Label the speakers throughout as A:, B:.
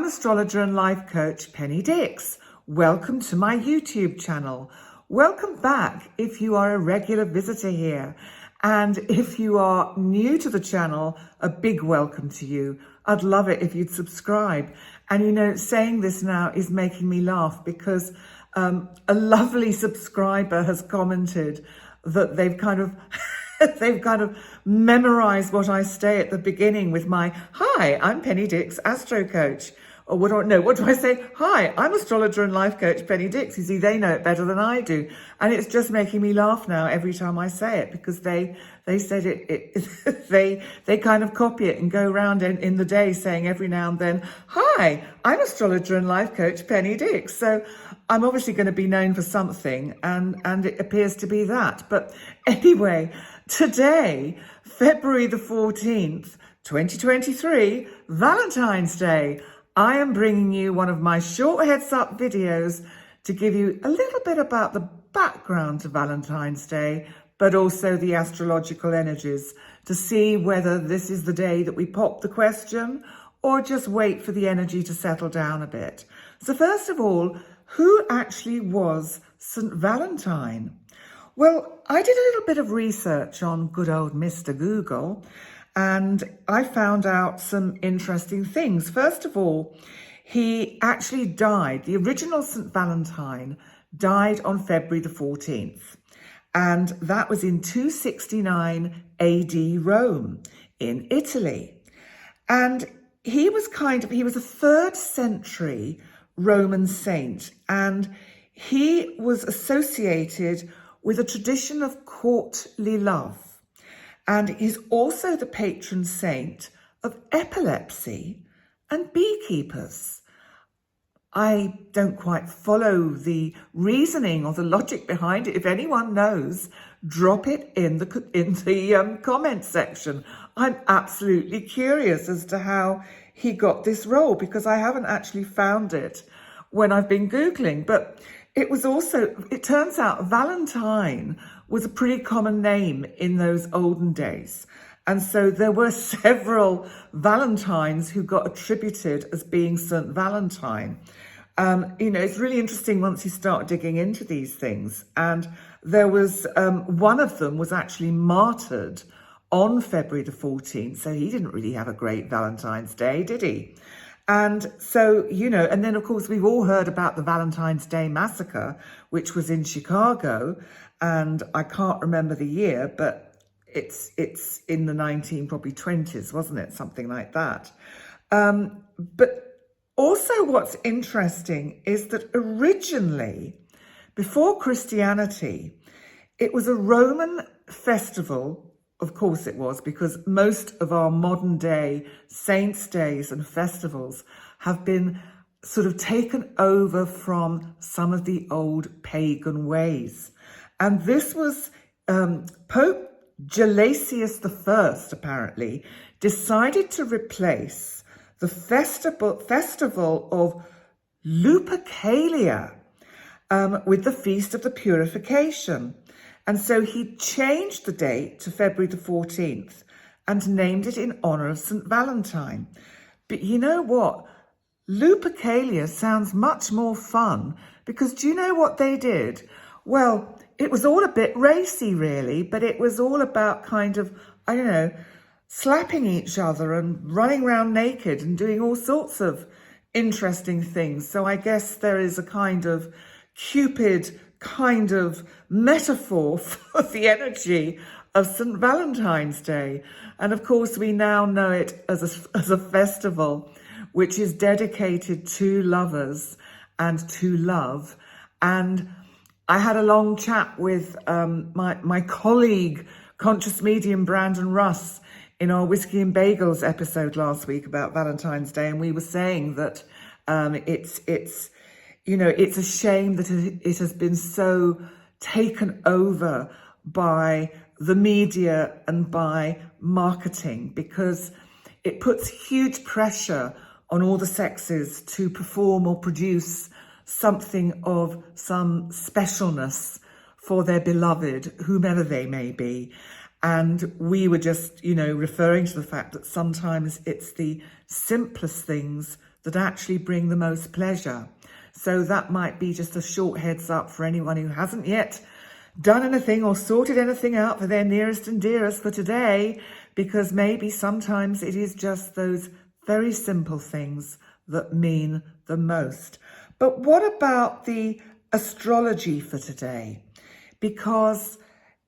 A: astrologer and life coach Penny Dix. Welcome to my YouTube channel. Welcome back if you are a regular visitor here. And if you are new to the channel, a big welcome to you. I'd love it if you'd subscribe. And you know, saying this now is making me laugh because a lovely subscriber has commented that they've kind of memorized what I say at the beginning with my, "Hi, I'm Penny Dix, Astro Coach." Or what do I say? "Hi, I'm astrologer and life coach Penny Dix." You see, they know it better than I do. And it's just making me laugh now every time I say it because they said they kind of copy it and go around in the day saying every now and then, "Hi, I'm astrologer and life coach Penny Dix." So I'm obviously going to be known for something, and it appears to be that. But anyway, today, February the 14th, 2023, Valentine's Day, I am bringing you one of my short heads up videos to give you a little bit about the background to Valentine's Day, but also the astrological energies to see whether this is the day that we pop the question or just wait for the energy to settle down a bit. So first of all, who actually was St. Valentine? Well, I did a little bit of research on good old Mr. Google, and I found out some interesting things. First of all, he actually died. The original St. Valentine died on February the 14th. And that was in 269 AD Rome in Italy. And he was a 3rd century Roman saint. And he was associated with a tradition of courtly love. And he's also the patron saint of epilepsy and beekeepers. I don't quite follow the reasoning or the logic behind it. If anyone knows, drop it in the comment section. I'm absolutely curious as to how he got this role because I haven't actually found it when I've been Googling. But it turns out Valentine was a pretty common name in those olden days. And so there were several Valentines who got attributed as being St. Valentine. It's really interesting once you start digging into these things. And there was, one of them was actually martyred on February the 14th. So he didn't really have a great Valentine's Day, did he? And so, and then of course we've all heard about the Valentine's Day massacre, which was in Chicago. And I can't remember the year, but it's in the 1920s, wasn't it? Something like that. But also what's interesting is that originally, before Christianity, it was a Roman festival. Of course it was, because most of our modern day saints' days and festivals have been sort of taken over from some of the old pagan ways. And this was Pope Gelasius I, apparently, decided to replace the festival of Lupercalia with the Feast of the Purification. And so he changed the date to February the 14th and named it in honor of St. Valentine. But you know what? Lupercalia sounds much more fun because do you know what they did? Well, it was all a bit racy, really, but it was all about kind of, slapping each other and running around naked and doing all sorts of interesting things. So I guess there is a kind of Cupid kind of metaphor for the energy of St. Valentine's Day. And of course, we now know it as a festival which is dedicated to lovers and to love. And I had a long chat with my colleague, conscious medium Brandon Russ, in our Whiskey and Bagels episode last week about Valentine's Day. And we were saying that it's a shame that it has been so taken over by the media and by marketing because it puts huge pressure on all the sexes to perform or produce something of some specialness for their beloved, whomever they may be. And we were just, referring to the fact that sometimes it's the simplest things that actually bring the most pleasure. So that might be just a short heads up for anyone who hasn't yet done anything or sorted anything out for their nearest and dearest for today, because maybe sometimes it is just those very simple things that mean the most. But what about the astrology for today? Because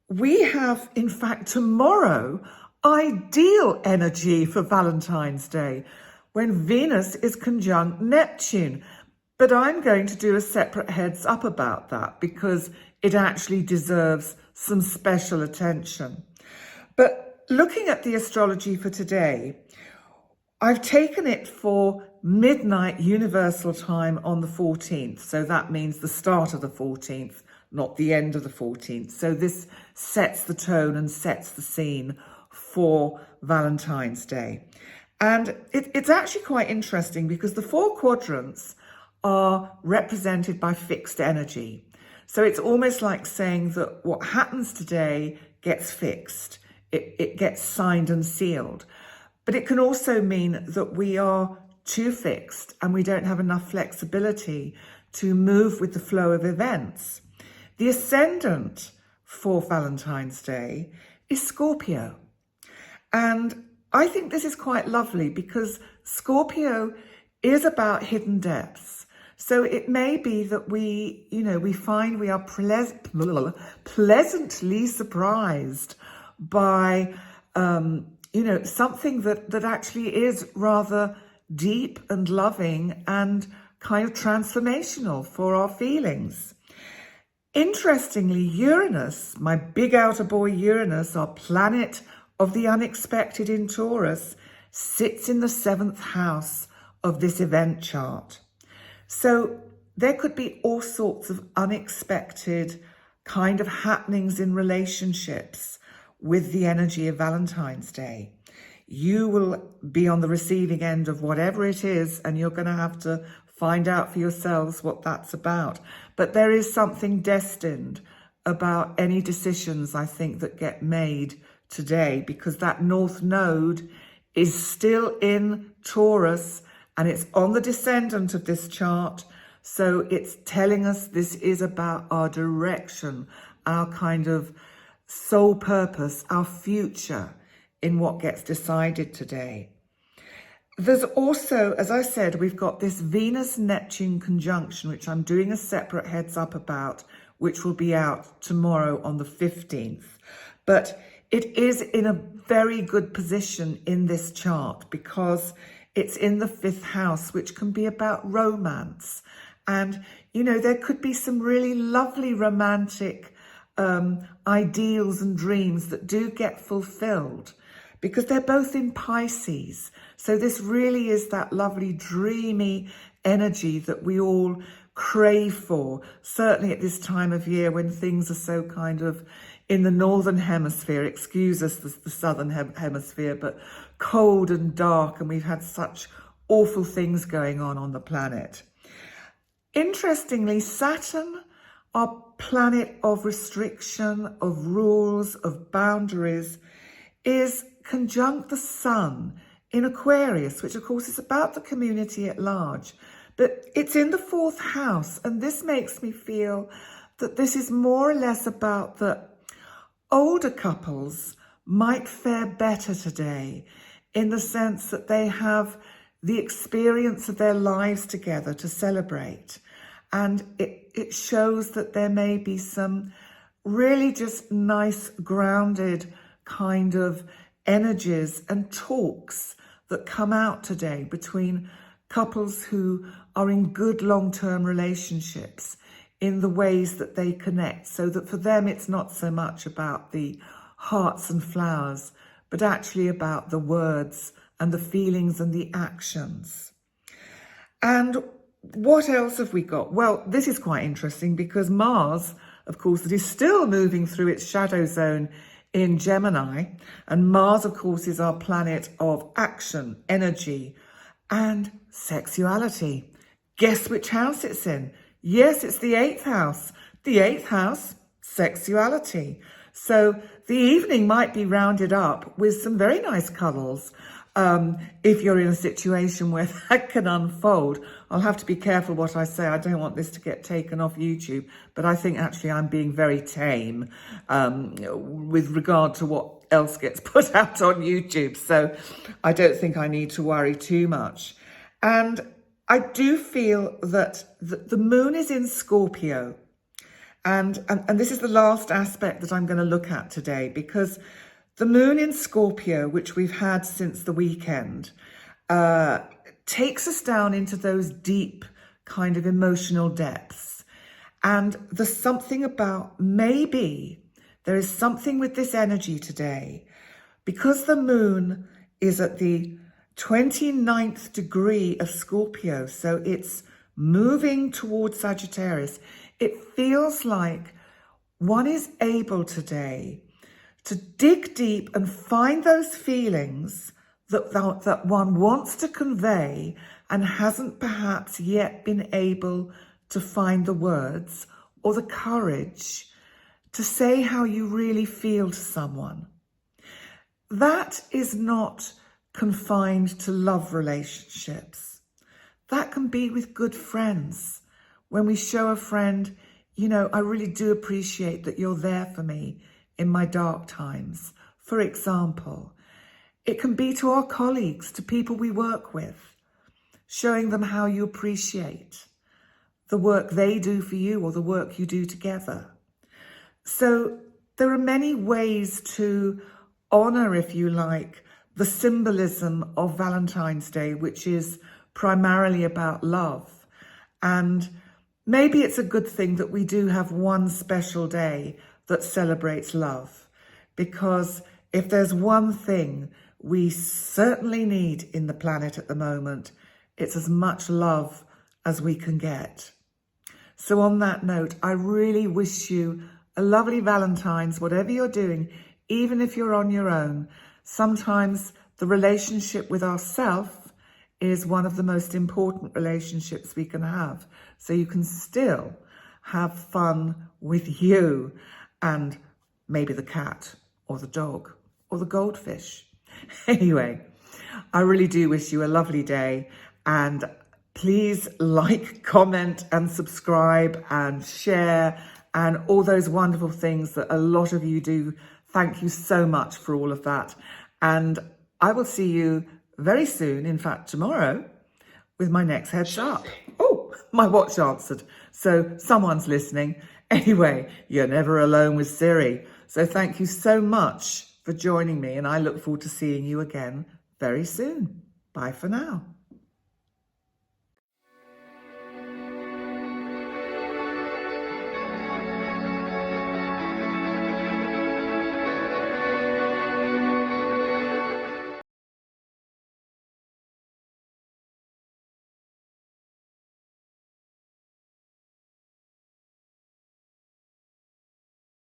A: we have, in fact, tomorrow, ideal energy for Valentine's Day, when Venus is conjunct Neptune. But I'm going to do a separate heads up about that because it actually deserves some special attention. But looking at the astrology for today, I've taken it for midnight universal time on the 14th. So that means the start of the 14th, not the end of the 14th. So this sets the tone and sets the scene for Valentine's Day. And it's actually quite interesting because the 4 quadrants are represented by fixed energy. So it's almost like saying that what happens today gets fixed. It gets signed and sealed. But it can also mean that we are too fixed and we don't have enough flexibility to move with the flow of events. The ascendant for Valentine's Day is Scorpio. And I think this is quite lovely because Scorpio is about hidden depths. So it may be that we find we are pleasantly surprised by, something that actually is rather deep and loving and kind of transformational for our feelings. Interestingly, Uranus, my big outer boy Uranus, our planet of the unexpected in Taurus, sits in the 7th house of this event chart. So there could be all sorts of unexpected kind of happenings in relationships with the energy of Valentine's Day. You will be on the receiving end of whatever it is, and you're going to have to find out for yourselves what that's about. But there is something destined about any decisions, I think, that get made today, because that North Node is still in Taurus and it's on the descendant of this chart. So it's telling us this is about our direction, our kind of soul purpose, our future in what gets decided today. There's also, as I said, we've got this Venus-Neptune conjunction, which I'm doing a separate heads up about, which will be out tomorrow on the 15th. But it is in a very good position in this chart because it's in the 5th house, which can be about romance. And, there could be some really lovely romantic ideals and dreams that do get fulfilled because they're both in Pisces. So this really is that lovely, dreamy energy that we all crave for, certainly at this time of year when things are so kind of in the northern hemisphere, excuse us, the southern hemisphere, but cold and dark, and we've had such awful things going on the planet. Interestingly, Saturn, our planet of restriction, of rules, of boundaries, is conjunct the Sun in Aquarius, which of course is about the community at large. But it's in the 4th house, and this makes me feel that this is more or less about that older couples might fare better today in the sense that they have the experience of their lives together to celebrate. And it shows that there may be some really just nice, grounded kind of energies and talks that come out today between couples who are in good long-term relationships in the ways that they connect, so that for them it's not so much about the hearts and flowers, but actually about the words and the feelings and the actions. And what else have we got? Well, this is quite interesting because Mars, of course, it is still moving through its shadow zone in Gemini. And Mars, of course, is our planet of action, energy, and sexuality. Guess which house it's in? Yes, it's the 8th house. The 8th house, sexuality. So the evening might be rounded up with some very nice cuddles, if you're in a situation where that can unfold. I'll have to be careful what I say. I don't want this to get taken off YouTube, but I think actually I'm being very tame with regard to what else gets put out on YouTube. So I don't think I need to worry too much. And I do feel that the moon is in Scorpio. And this is the last aspect that I'm going to look at today, because the moon in Scorpio, which we've had since the weekend, takes us down into those deep kind of emotional depths. And there's something about, maybe there is something with this energy today, because the moon is at the 29th degree of Scorpio, so it's moving towards Sagittarius. It feels like one is able today to dig deep and find those feelings that one wants to convey and hasn't perhaps yet been able to find the words or the courage to say how you really feel to someone. That is not confined to love relationships. That can be with good friends. When we show a friend, you know, I really do appreciate that you're there for me in my dark times, for example. It can be to our colleagues, to people we work with, showing them how you appreciate the work they do for you or the work you do together. So there are many ways to honour, if you like, the symbolism of Valentine's Day, which is primarily about love. And maybe it's a good thing that we do have one special day that celebrates love, because if there's one thing we certainly need in the planet at the moment, it's as much love as we can get. So on that note, I really wish you a lovely Valentine's, whatever you're doing, even if you're on your own. Sometimes the relationship with ourselves is one of the most important relationships we can have. So you can still have fun with you and maybe the cat or the dog or the goldfish. Anyway, I really do wish you a lovely day, and please like, comment and subscribe and share and all those wonderful things that a lot of you do. Thank you so much for all of that. And I will see you very soon, in fact tomorrow, with my next Heads Up. Oh, my watch answered. So someone's listening. Anyway, you're never alone with Siri. So thank you so much for joining me, and I look forward to seeing you again very soon. Bye for now.